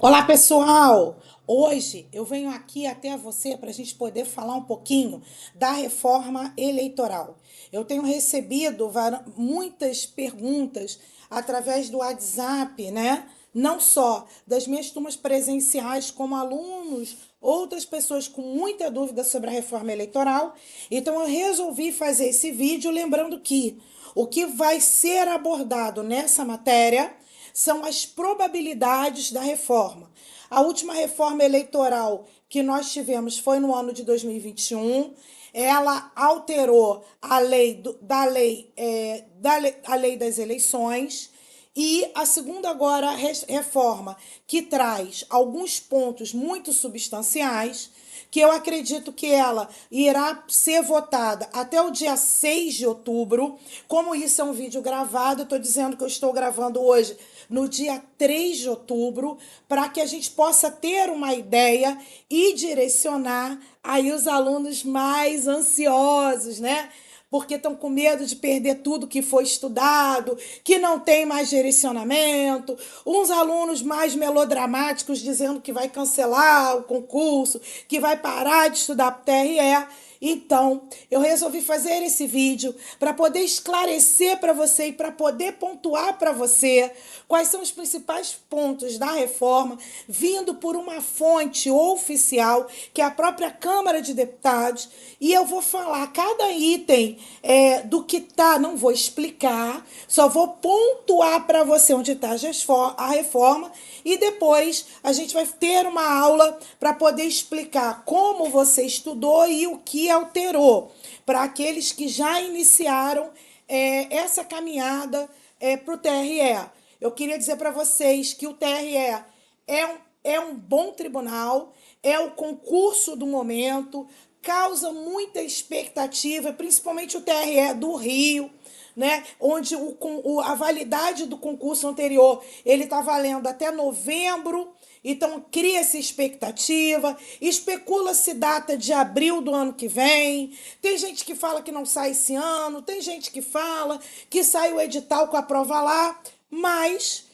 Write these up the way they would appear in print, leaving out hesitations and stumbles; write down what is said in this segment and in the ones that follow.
Olá, pessoal! Hoje eu venho aqui até você para a gente poder falar um pouquinho da reforma eleitoral. Eu tenho recebido muitas perguntas através do WhatsApp, né? Não só das minhas turmas presenciais, como alunos, outras pessoas com muita dúvida sobre a reforma eleitoral. Então eu resolvi fazer esse vídeo lembrando que o que vai ser abordado nessa matéria são as probabilidades da reforma. A última reforma eleitoral que nós tivemos foi no ano de 2021. Ela alterou a lei, a lei das eleições. E a segunda agora reforma, que traz alguns pontos muito substanciais, que eu acredito que ela irá ser votada até o dia 6 de outubro. Como isso é um vídeo gravado, eu estou dizendo que eu estou gravando hoje no dia 3 de outubro, para que a gente possa ter uma ideia e direcionar aí os alunos mais ansiosos, né? Porque estão com medo de perder tudo que foi estudado, que não tem mais direcionamento, uns alunos mais melodramáticos dizendo que vai cancelar o concurso, que vai parar de estudar para o TRE. Então, eu resolvi fazer esse vídeo para poder esclarecer para você e para poder pontuar para você quais são os principais pontos da reforma, vindo por uma fonte oficial, que é a própria Câmara de Deputados, e eu vou falar cada item do que tá, não vou explicar, só vou pontuar para você onde está a reforma, e depois a gente vai ter uma aula para poder explicar como você estudou e o que alterou, para aqueles que já iniciaram essa caminhada para o TRE. Eu queria dizer para vocês que o TRE é um bom tribunal, é o concurso do momento, causa muita expectativa, principalmente o TRE do Rio, né? Onde a validade do concurso anterior ele está valendo até novembro. Então cria-se expectativa, especula-se data de abril do ano que vem. Tem gente que fala que não sai esse ano, tem gente que fala que sai o edital com a prova lá, mas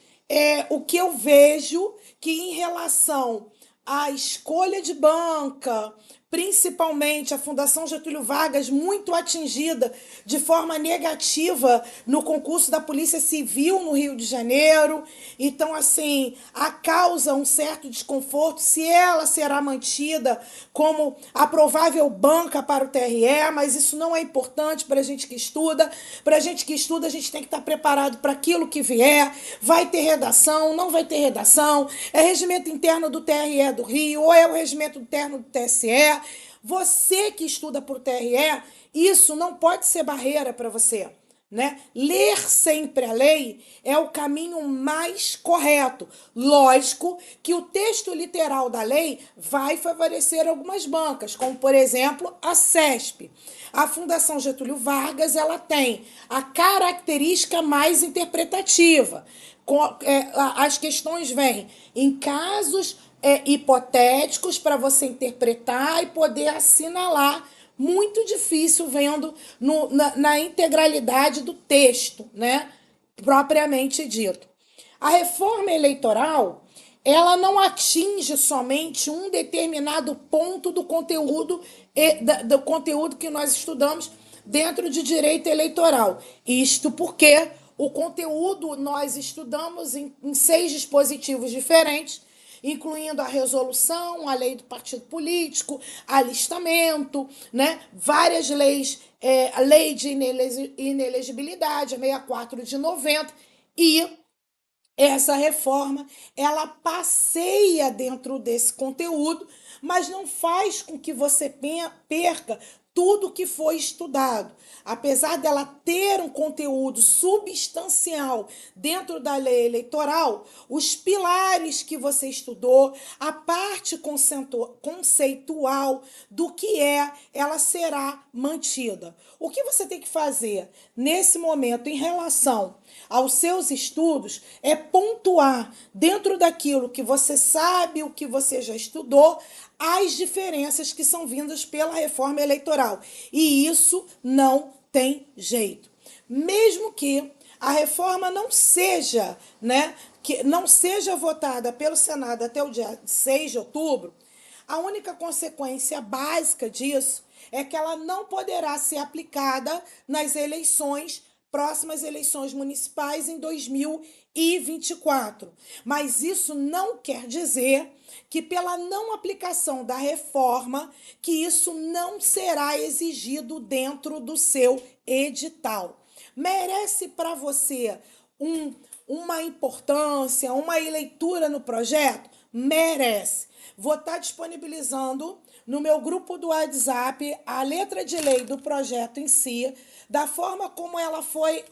o que eu vejo que em relação à escolha de banca, principalmente a Fundação Getúlio Vargas, muito atingida de forma negativa no concurso da Polícia Civil no Rio de Janeiro. Então, assim, a causa um certo desconforto se ela será mantida como a provável banca para o TRE, mas isso não é importante para a gente que estuda. Para a gente que estuda, a gente tem que estar preparado para aquilo que vier. Vai ter redação, não vai ter redação, é regimento interno do TRE do Rio ou é o regimento interno do TSE. Você que estuda por TRE, isso não pode ser barreira para você. Né? Ler sempre a lei é o caminho mais correto. Lógico que o texto literal da lei vai favorecer algumas bancas, como por exemplo a CESP. A Fundação Getúlio Vargas ela tem a característica mais interpretativa. As questões vêm em casos hipotéticos para você interpretar e poder assinalar. Muito difícil vendo na integralidade do texto, né? Propriamente dito. A reforma eleitoral ela não atinge somente um determinado ponto do conteúdo que nós estudamos dentro de direito eleitoral. Isto porque o conteúdo nós estudamos em 6 dispositivos diferentes, incluindo a resolução, a lei do partido político, alistamento, né? Várias leis, a lei de inelegibilidade, a 64 de 90, e essa reforma, ela passeia dentro desse conteúdo, mas não faz com que você perca tudo que foi estudado. Apesar dela ter um conteúdo substancial dentro da lei eleitoral, os pilares que você estudou, a parte conceitual do que ela será mantida. O que você tem que fazer nesse momento em relação aos seus estudos é pontuar dentro daquilo que você sabe, o que você já estudou, as diferenças que são vindas pela reforma eleitoral. E isso não tem jeito. Mesmo que a reforma não seja, né, que não seja votada pelo Senado até o dia 6 de outubro, a única consequência básica disso é que ela não poderá ser aplicada nas eleições, próximas eleições municipais em 2024. Mas isso não quer dizer que pela não aplicação da reforma, que isso não será exigido dentro do seu edital. Merece para você um, uma importância, uma leitura no projeto? Merece. Vou estar disponibilizando no meu grupo do WhatsApp a letra de lei do projeto em si, da forma como ela foi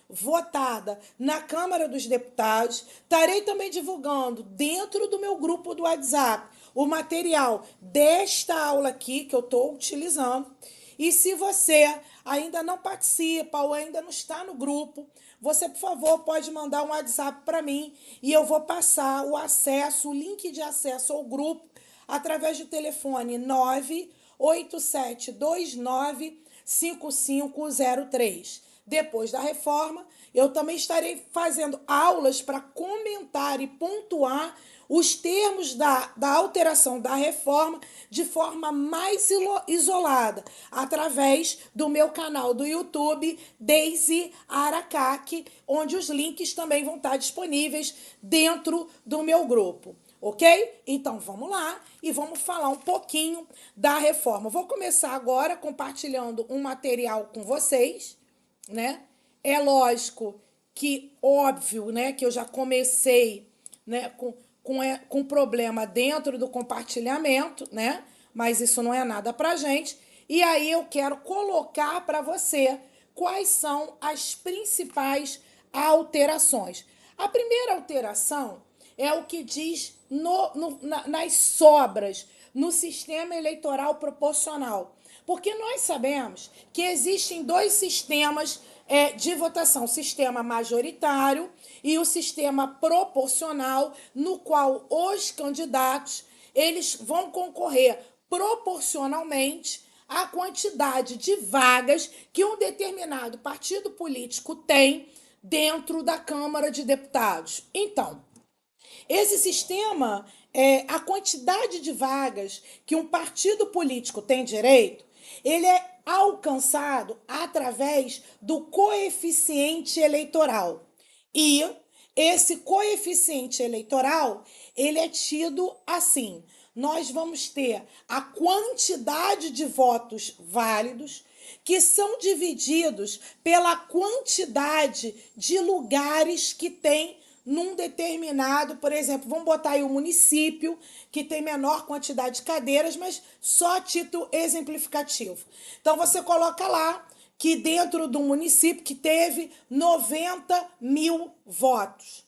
votada na Câmara dos Deputados. Estarei também divulgando dentro do meu grupo do WhatsApp o material desta aula aqui que eu estou utilizando. E se você ainda não participa ou ainda não está no grupo, você, por favor, pode mandar um WhatsApp para mim e eu vou passar o acesso, o link de acesso ao grupo através do telefone 987295503. Depois da reforma, eu também estarei fazendo aulas para comentar e pontuar os termos da alteração da reforma de forma mais isolada, através do meu canal do YouTube, Daisy Aracaque, onde os links também vão estar disponíveis dentro do meu grupo. Ok? Então vamos lá e vamos falar um pouquinho da reforma. Vou começar agora compartilhando um material com vocês, né? É lógico que, óbvio, né, que eu já comecei, né, com problema dentro do compartilhamento, né? Mas isso não é nada pra gente. E aí eu quero colocar para você quais são as principais alterações. A primeira alteração é o que diz nas sobras no sistema eleitoral proporcional. Porque nós sabemos que existem dois sistemas de votação, o sistema majoritário e o sistema proporcional, no qual os candidatos eles vão concorrer proporcionalmente à quantidade de vagas que um determinado partido político tem dentro da Câmara de Deputados. Então, esse sistema, a quantidade de vagas que um partido político tem direito, ele é alcançado através do coeficiente eleitoral. E esse coeficiente eleitoral, ele é tido assim: nós vamos ter a quantidade de votos válidos que são divididos pela quantidade de lugares que tem num determinado, por exemplo, vamos botar aí o município, que tem menor quantidade de cadeiras, mas só a título exemplificativo. Então, você coloca lá que dentro do município que teve 90 mil votos.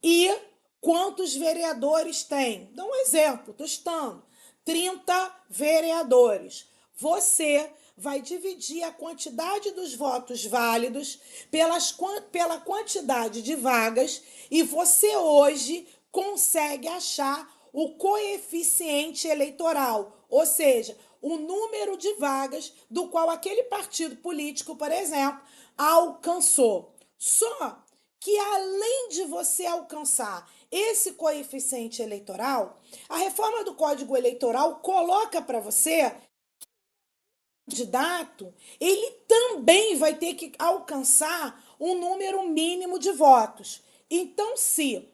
E quantos vereadores tem? Dá um exemplo, estou estando. 30 vereadores. Você vai dividir a quantidade dos votos válidos pela quantidade de vagas e você hoje consegue achar o coeficiente eleitoral, ou seja, o número de vagas do qual aquele partido político, por exemplo, alcançou. Só que além de você alcançar esse coeficiente eleitoral, a reforma do Código Eleitoral coloca para você candidato, ele também vai ter que alcançar um número mínimo de votos. Então, se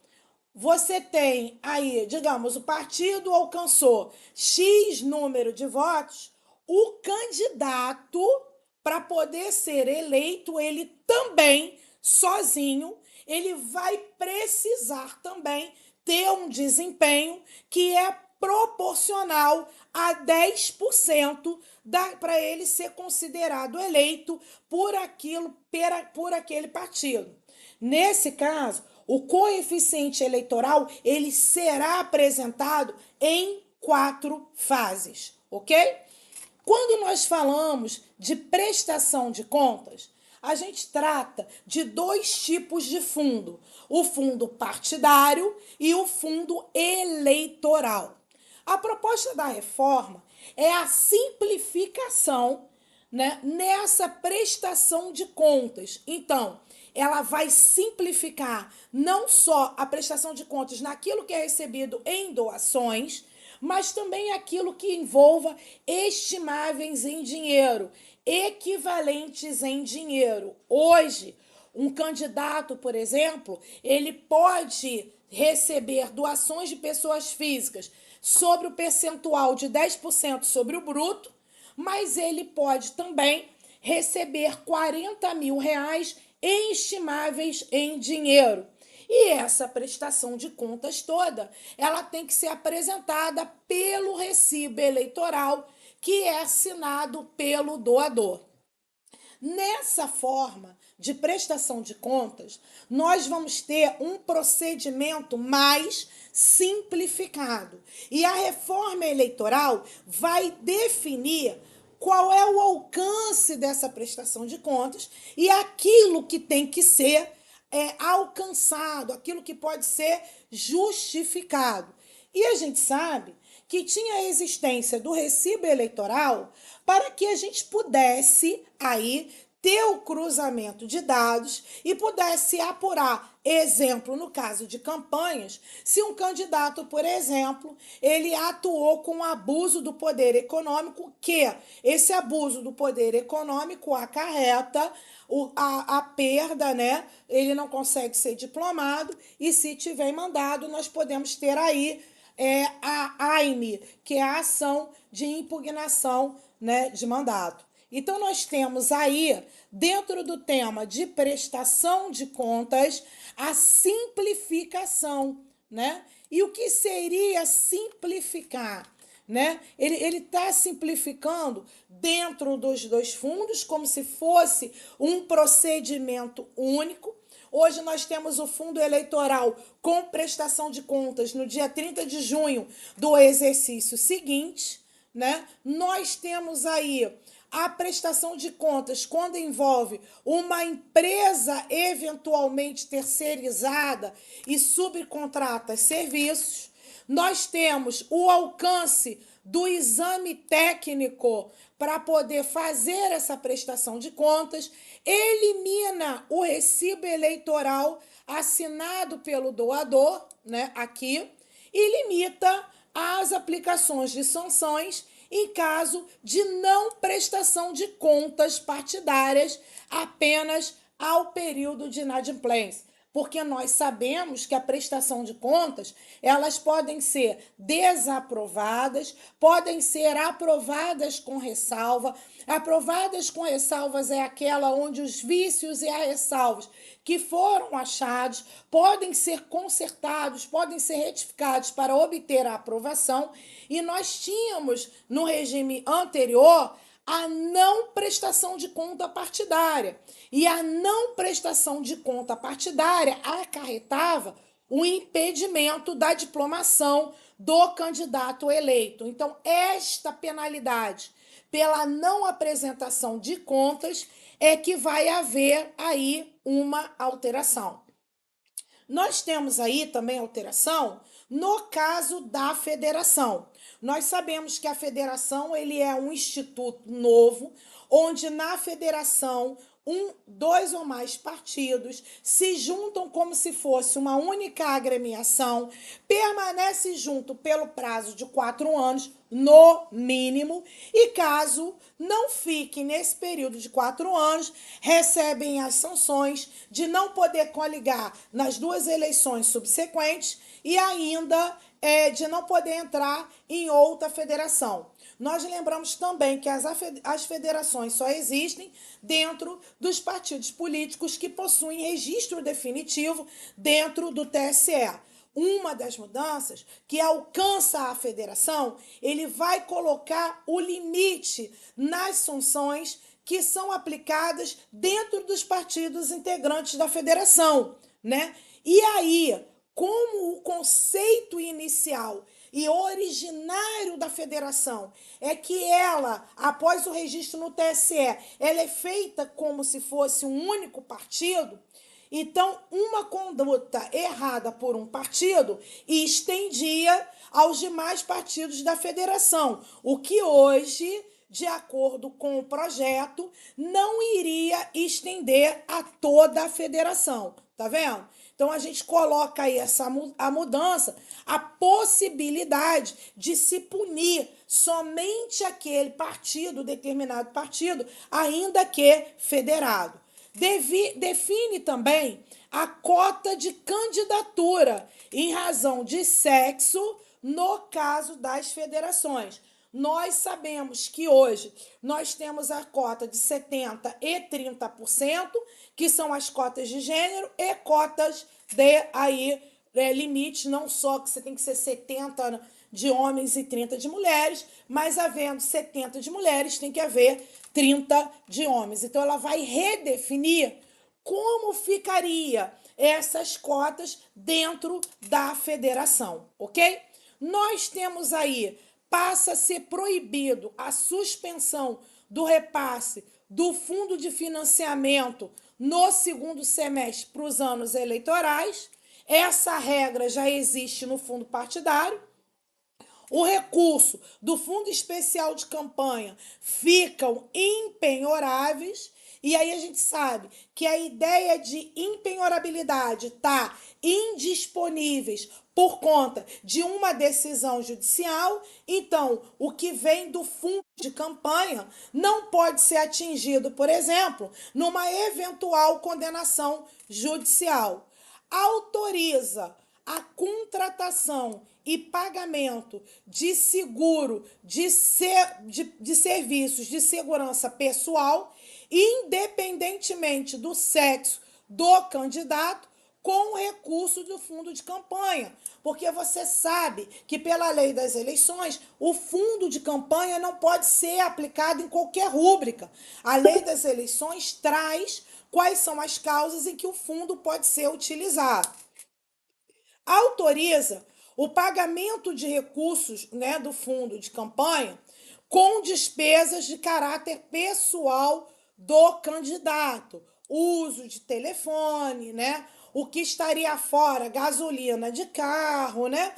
você tem aí, digamos, o partido alcançou X número de votos, o candidato, para poder ser eleito, ele também, sozinho, ele vai precisar também ter um desempenho que é proporcional a 10% para ele ser considerado eleito por aquele partido. Nesse caso, o coeficiente eleitoral ele será apresentado em 4 fases, ok? Quando nós falamos de prestação de contas, a gente trata de 2 tipos de fundo: o fundo partidário e o fundo eleitoral. A proposta da reforma é a simplificação né, nessa prestação de contas. Então, ela vai simplificar não só a prestação de contas naquilo que é recebido em doações, mas também aquilo que envolva estimáveis em dinheiro, equivalentes em dinheiro. Hoje, um candidato, por exemplo, ele pode receber doações de pessoas físicas sobre o percentual de 10% sobre o bruto, mas ele pode também receber 40 mil reais em estimáveis em dinheiro. E essa prestação de contas toda, ela tem que ser apresentada pelo recibo eleitoral que é assinado pelo doador. Nessa forma de prestação de contas, nós vamos ter um procedimento mais simplificado. E a reforma eleitoral vai definir qual é o alcance dessa prestação de contas e aquilo que tem que ser alcançado, aquilo que pode ser justificado. E a gente sabe que tinha a existência do recibo eleitoral para que a gente pudesse aí ter o cruzamento de dados e pudesse apurar, exemplo, no caso de campanhas, se um candidato, por exemplo, ele atuou com abuso do poder econômico, que esse abuso do poder econômico acarreta a perda, né? Ele não consegue ser diplomado e se tiver mandado, nós podemos ter aí a AIME, que é a ação de impugnação, né, de mandato. Então, nós temos aí, dentro do tema de prestação de contas, a simplificação, né? E o que seria simplificar? Né? Ele está simplificando dentro dos dois fundos, como se fosse um procedimento único. Hoje nós temos o fundo eleitoral com prestação de contas no dia 30 de junho do exercício seguinte, né? Nós temos aí a prestação de contas quando envolve uma empresa eventualmente terceirizada e subcontrata serviços. Nós temos o alcance do exame técnico para poder fazer essa prestação de contas, elimina o recibo eleitoral assinado pelo doador, né, aqui, e limita as aplicações de sanções em caso de não prestação de contas partidárias apenas ao período de inadimplência. Porque nós sabemos que a prestação de contas, elas podem ser desaprovadas, podem ser aprovadas com ressalva. Aprovadas com ressalvas é aquela onde os vícios e as ressalvas que foram achados podem ser consertados, podem ser retificados para obter a aprovação. E nós tínhamos, no regime anterior, a não prestação de conta partidária. E a não prestação de conta partidária acarretava o impedimento da diplomação do candidato eleito. Então, esta penalidade pela não apresentação de contas é que vai haver aí uma alteração. Nós temos aí também alteração no caso da federação. Nós sabemos que a federação ele é um instituto novo, onde na federação dois ou mais partidos se juntam como se fosse uma única agremiação, permanece junto pelo prazo de 4 anos, no mínimo, e caso não fiquem nesse período de 4 anos, recebem as sanções de não poder coligar nas 2 eleições subsequentes e ainda de não poder entrar em outra federação. Nós lembramos também que as federações só existem dentro dos partidos políticos que possuem registro definitivo dentro do TSE. Uma das mudanças que alcança a federação, ele vai colocar o limite nas sanções que são aplicadas dentro dos partidos integrantes da federação, né? E aí, como o conceito inicial e originário da federação é que ela, após o registro no TSE, ela é feita como se fosse um único partido, então uma conduta errada por um partido estendia aos demais partidos da federação, o que hoje de acordo com o projeto, não iria estender a toda a federação. Tá vendo? Então a gente coloca aí a mudança, a possibilidade de se punir somente aquele partido, determinado partido, ainda que federado. Define também a cota de candidatura em razão de sexo no caso das federações. Nós sabemos que hoje nós temos a cota de 70% e 30%, que são as cotas de gênero, e cotas de aí, limite, não só que você tem que ser 70 de homens e 30 de mulheres, mas havendo 70 de mulheres, tem que haver 30 de homens. Então ela vai redefinir como ficaria essas cotas dentro da federação, ok? Nós temos aí, passa a ser proibido a suspensão do repasse do fundo de financiamento no segundo semestre para os anos eleitorais. Essa regra já existe no fundo partidário. O recurso do Fundo Especial de Campanha ficam impenhoráveis. E aí a gente sabe que a ideia de impenhorabilidade está indisponíveis por conta de uma decisão judicial. Então, o que vem do fundo de campanha não pode ser atingido, por exemplo, numa eventual condenação judicial. Autoriza a contratação e pagamento de seguro de serviços de segurança pessoal, independentemente do sexo do candidato, com recurso do fundo de campanha. Porque você sabe que, pela lei das eleições, o fundo de campanha não pode ser aplicado em qualquer rúbrica. A lei das eleições traz quais são as causas em que o fundo pode ser utilizado. Autoriza o pagamento de recursos, né, do fundo de campanha com despesas de caráter pessoal do candidato, uso de telefone, né, o que estaria fora, gasolina de carro, né,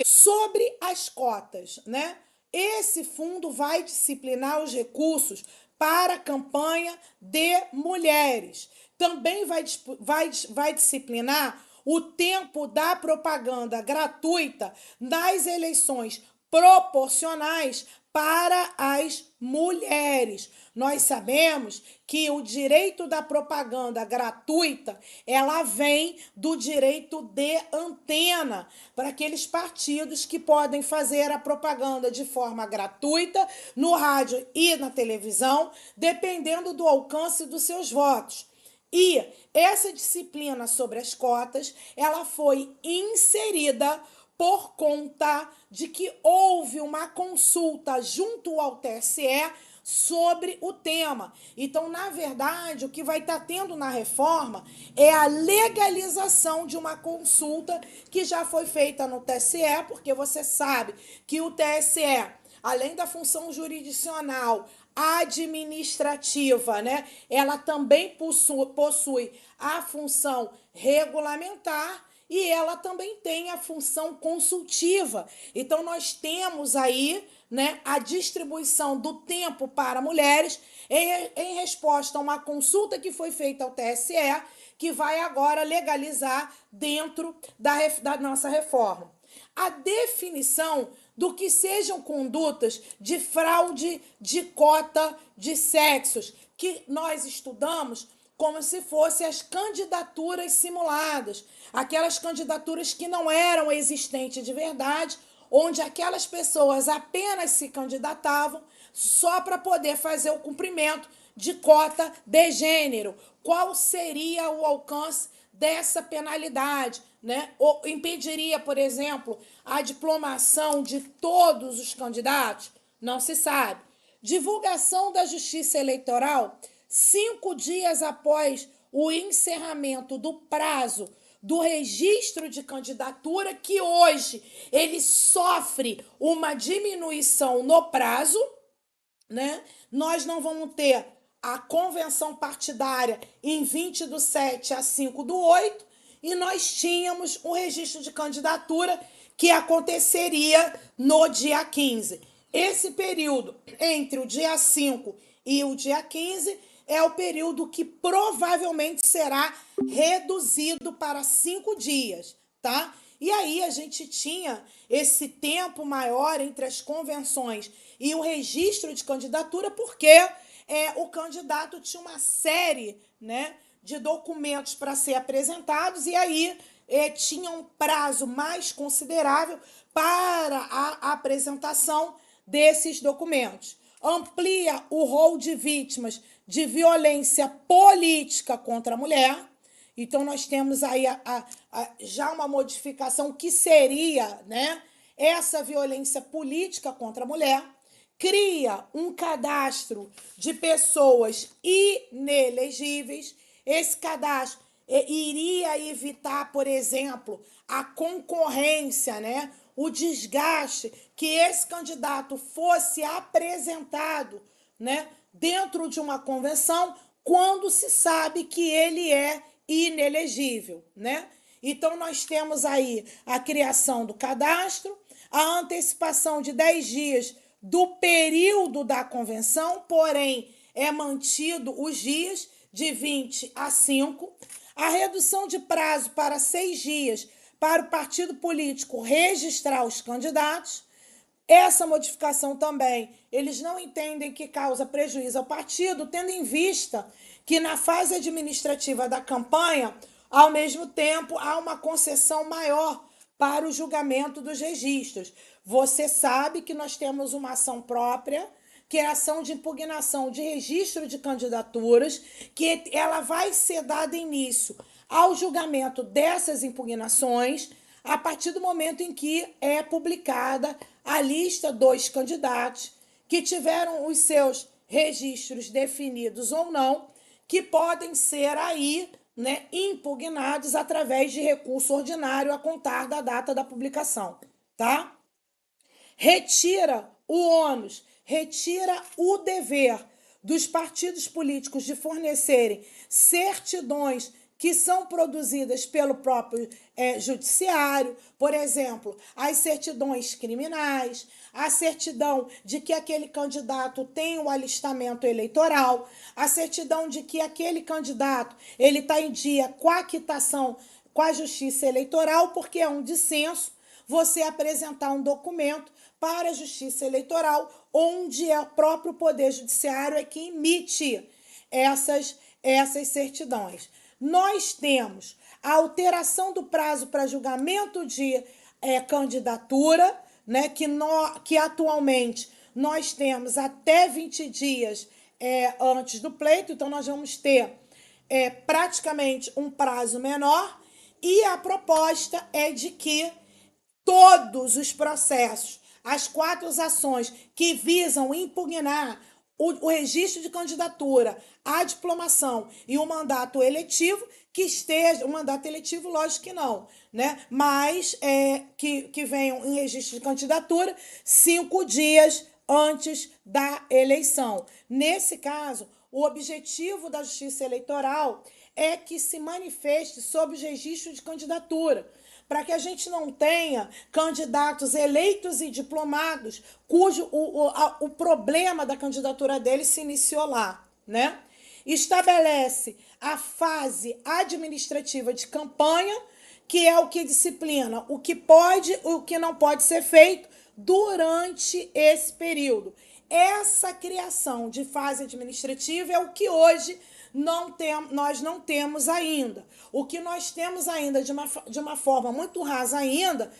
sobre as cotas, né? Esse fundo vai disciplinar os recursos para a campanha de mulheres. Também vai disciplinar o tempo da propaganda gratuita nas eleições proporcionais para as mulheres. Nós sabemos que o direito da propaganda gratuita, ela vem do direito de antena para aqueles partidos que podem fazer a propaganda de forma gratuita no rádio e na televisão, dependendo do alcance dos seus votos. E essa disciplina sobre as cotas, ela foi inserida por conta de que houve uma consulta junto ao TSE sobre o tema. Então, na verdade, o que vai estar tendo na reforma é a legalização de uma consulta que já foi feita no TSE, porque você sabe que o TSE, além da função jurisdicional, administrativa, né? Ela também possui a função regulamentar e ela também tem a função consultiva. Então nós temos aí, né, a distribuição do tempo para mulheres em resposta a uma consulta que foi feita ao TSE, que vai agora legalizar dentro da nossa reforma. A definição do que sejam condutas de fraude de cota de sexos, que nós estudamos como se fossem as candidaturas simuladas, aquelas candidaturas que não eram existentes de verdade, onde aquelas pessoas apenas se candidatavam só para poder fazer o cumprimento de cota de gênero. Qual seria o alcance dessa penalidade, né? Ou impediria, por exemplo, a diplomação de todos os candidatos? Não se sabe. Divulgação da Justiça Eleitoral 5 dias após o encerramento do prazo do registro de candidatura, que hoje ele sofre uma diminuição no prazo, né? Nós não vamos ter a convenção partidária em 20/7 a 5/8, e nós tínhamos um registro de candidatura que aconteceria no dia 15. Esse período entre o dia 5 e o dia 15 é o período que provavelmente será reduzido para 5 dias, tá? E aí a gente tinha esse tempo maior entre as convenções e o registro de candidatura, porque o candidato tinha uma série, né, de documentos para ser apresentados, e aí tinha um prazo mais considerável para a apresentação desses documentos. Amplia o rol de vítimas de violência política contra a mulher. Então, nós temos aí já uma modificação que seria, né, essa violência política contra a mulher. Cria um cadastro de pessoas inelegíveis. Esse cadastro iria evitar, por exemplo, a concorrência, né? O desgaste que esse candidato fosse apresentado, né, dentro de uma convenção quando se sabe que ele é inelegível, né? Então, nós temos aí a criação do cadastro, a antecipação de 10 dias do período da convenção, porém, é mantido os dias de 20 a 5, a redução de prazo para 6 dias para o partido político registrar os candidatos. Essa modificação também, eles não entendem que causa prejuízo ao partido, tendo em vista que na fase administrativa da campanha, ao mesmo tempo, há uma concessão maior para o julgamento dos registros. Você sabe que nós temos uma ação própria, que é a ação de impugnação de registro de candidaturas, que ela vai ser dada início ao julgamento dessas impugnações a partir do momento em que é publicada a lista dos candidatos que tiveram os seus registros definidos ou não, que podem ser aí, né, impugnados através de recurso ordinário a contar da data da publicação, tá? Retira o ônus, retira o dever dos partidos políticos de fornecerem certidões que são produzidas pelo próprio judiciário, por exemplo, as certidões criminais, a certidão de que aquele candidato tem o alistamento eleitoral, a certidão de que aquele candidato ele está em dia com a quitação com a Justiça Eleitoral, porque é um dissenso você apresentar um documento para a Justiça Eleitoral, onde é o próprio Poder Judiciário é que emite essas certidões. Nós temos a alteração do prazo para julgamento de candidatura, né, que atualmente nós temos até 20 dias antes do pleito, então nós vamos ter praticamente um prazo menor, e a proposta é de que todos os processos, as 4 ações que visam impugnar o registro de candidatura, a diplomação e o mandato eletivo, que esteja, o mandato eletivo, lógico que não, né? Mas que venham em registro de candidatura 5 dias antes da eleição. Nesse caso, o objetivo da Justiça Eleitoral é que se manifeste sobre os registros de candidatura, para que a gente não tenha candidatos eleitos e diplomados cujo o problema da candidatura deles se iniciou lá, né? Estabelece a fase administrativa de campanha, que é o que disciplina o que pode e o que não pode ser feito durante esse período. Essa criação de fase administrativa é o que hoje nós não temos ainda. O que nós temos ainda de uma forma muito rasa ainda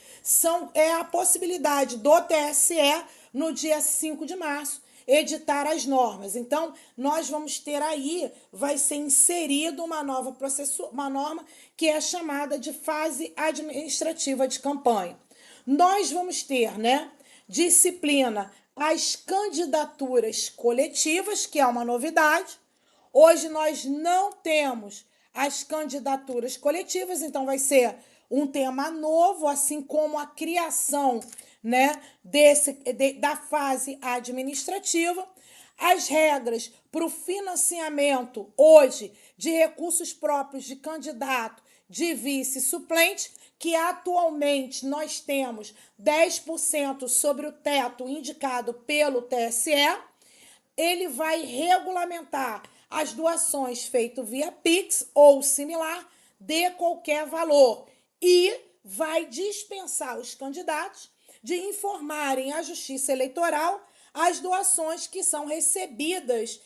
é a possibilidade do TSE, no dia 5 de março, editar as normas. Então, nós vamos ter aí, vai ser inserido uma norma que é chamada de fase administrativa de campanha. Nós vamos ter, né, disciplina as candidaturas coletivas, que é uma novidade. Hoje nós não temos as candidaturas coletivas, então vai ser um tema novo, assim como a criação, né, da fase administrativa. As regras para o financiamento hoje de recursos próprios de candidato de vice-suplente, que atualmente nós temos 10% sobre o teto indicado pelo TSE. Ele vai regulamentar as doações feitas via Pix ou similar de qualquer valor e vai dispensar os candidatos de informarem à Justiça Eleitoral as doações que são recebidas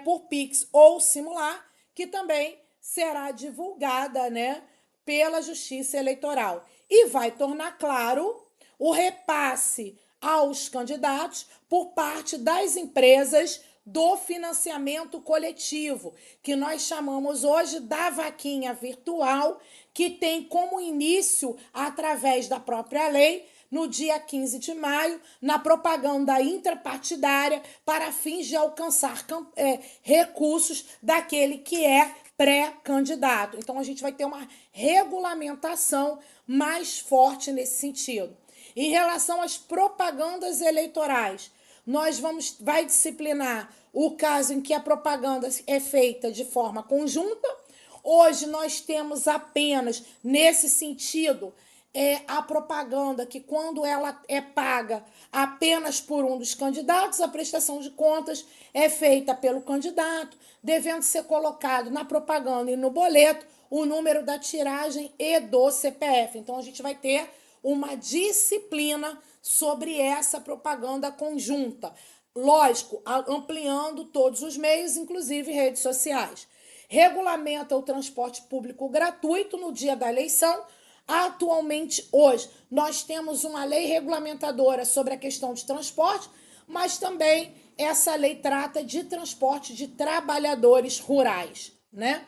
por Pix ou similar, que também será divulgada, né, pela Justiça Eleitoral. E vai tornar claro o repasse aos candidatos por parte das empresas do financiamento coletivo, que nós chamamos hoje da vaquinha virtual, que tem como início, através da própria lei, no dia 15 de maio, na propaganda intrapartidária, para fins de alcançar recursos daquele que é pré-candidato. Então, a gente vai ter uma regulamentação mais forte nesse sentido. Em relação às propagandas eleitorais, vai disciplinar o caso em que a propaganda é feita de forma conjunta. Hoje nós temos apenas, nesse sentido, a propaganda que, quando ela é paga apenas por um dos candidatos, a prestação de contas é feita pelo candidato, devendo ser colocado na propaganda e no boleto o número da tiragem e do CPF. Então, a gente vai ter uma disciplina sobre essa propaganda conjunta. Lógico, ampliando todos os meios, inclusive redes sociais. Regulamenta o transporte público gratuito no dia da eleição. Atualmente, hoje, nós temos uma lei regulamentadora sobre a questão de transporte, mas também essa lei trata de transporte de trabalhadores rurais, né?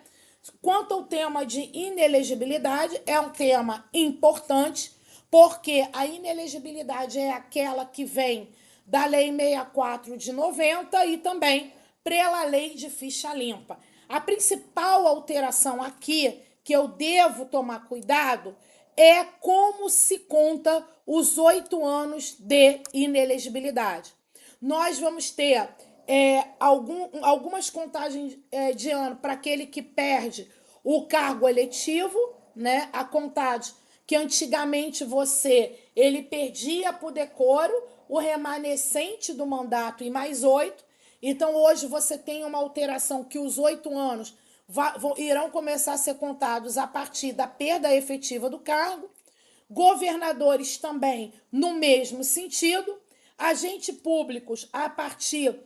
Quanto ao tema de inelegibilidade, é um tema importante, porque a inelegibilidade é aquela que vem da Lei 64 de 90 e também pela Lei de Ficha Limpa. A principal alteração aqui que eu devo tomar cuidado é como se conta os 8 anos de inelegibilidade. Nós vamos ter algumas contagens de ano para aquele que perde o cargo eletivo, né? A contagem que antigamente ele perdia por decoro o remanescente do mandato e mais 8. Então, hoje você tem uma alteração que os 8 anos irão começar a ser contados a partir da perda efetiva do cargo. Governadores também no mesmo sentido. Agentes públicos a partir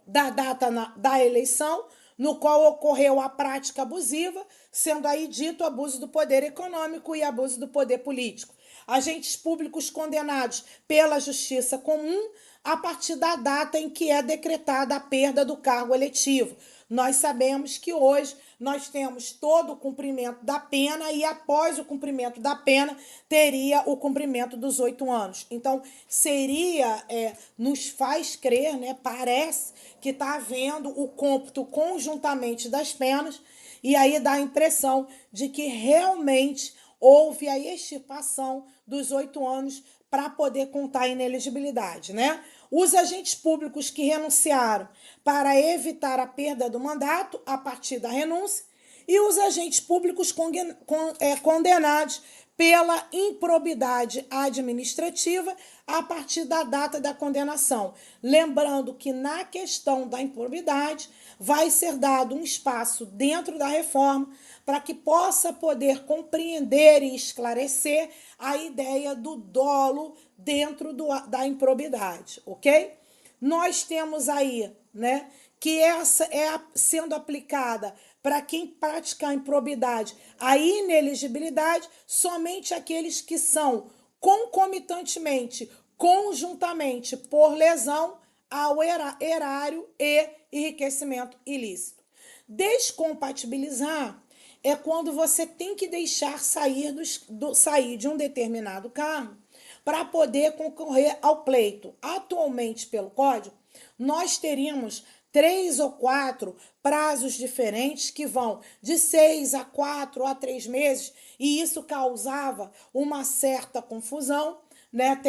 da data da eleição, no qual ocorreu a prática abusiva, sendo aí dito abuso do poder econômico e abuso do poder político. Agentes públicos condenados pela justiça comum a partir da data em que é decretada a perda do cargo eletivo. Nós sabemos que hoje nós temos todo o cumprimento da pena e após o cumprimento da pena teria o cumprimento dos 8 anos. Então, nos faz crer, né, parece que está havendo o cômputo conjuntamente das penas e aí dá a impressão de que realmente houve a extirpação dos 8 anos para poder contar a inelegibilidade, né? Os agentes públicos que renunciaram para evitar a perda do mandato a partir da renúncia e os agentes públicos condenados pela improbidade administrativa a partir da data da condenação. Lembrando que na questão da improbidade vai ser dado um espaço dentro da reforma para que possa poder compreender e esclarecer a ideia do dolo dentro da improbidade, ok? Nós temos aí, né, que essa é sendo aplicada para quem praticar improbidade, a inelegibilidade, somente aqueles que são concomitantemente, conjuntamente, por lesão ao erário e enriquecimento ilícito. Descompatibilizar é quando você tem que deixar sair de um determinado cargo para poder concorrer ao pleito. Atualmente, pelo Código, nós teríamos 3 ou 4 prazos diferentes que vão de 6 a 4 a 3 meses, e isso causava uma certa confusão, né?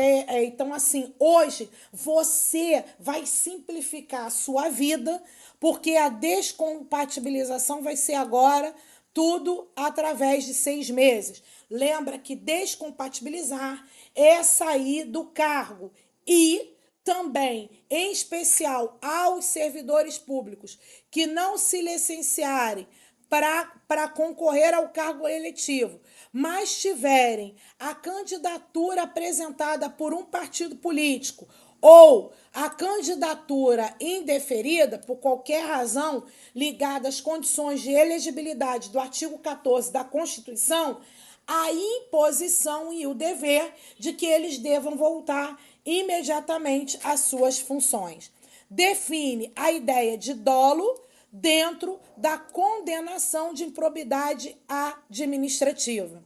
Então, assim, hoje você vai simplificar a sua vida, porque a descompatibilização vai ser agora tudo através de 6 meses. Lembra que descompatibilizar é sair do cargo e também, em especial aos servidores públicos que não se licenciarem para concorrer ao cargo eletivo, mas tiverem a candidatura apresentada por um partido político ou a candidatura indeferida por qualquer razão ligada às condições de elegibilidade do artigo 14 da Constituição, a imposição e o dever de que eles devam voltar imediatamente às suas funções. Define a ideia de dolo dentro da condenação de improbidade administrativa.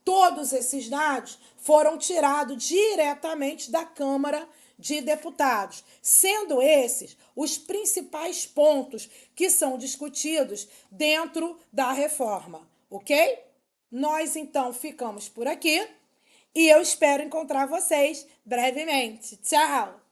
Todos esses dados foram tirados diretamente da Câmara de Deputados, sendo esses os principais pontos que são discutidos dentro da reforma, ok? Nós, então, ficamos por aqui e eu espero encontrar vocês brevemente. Tchau!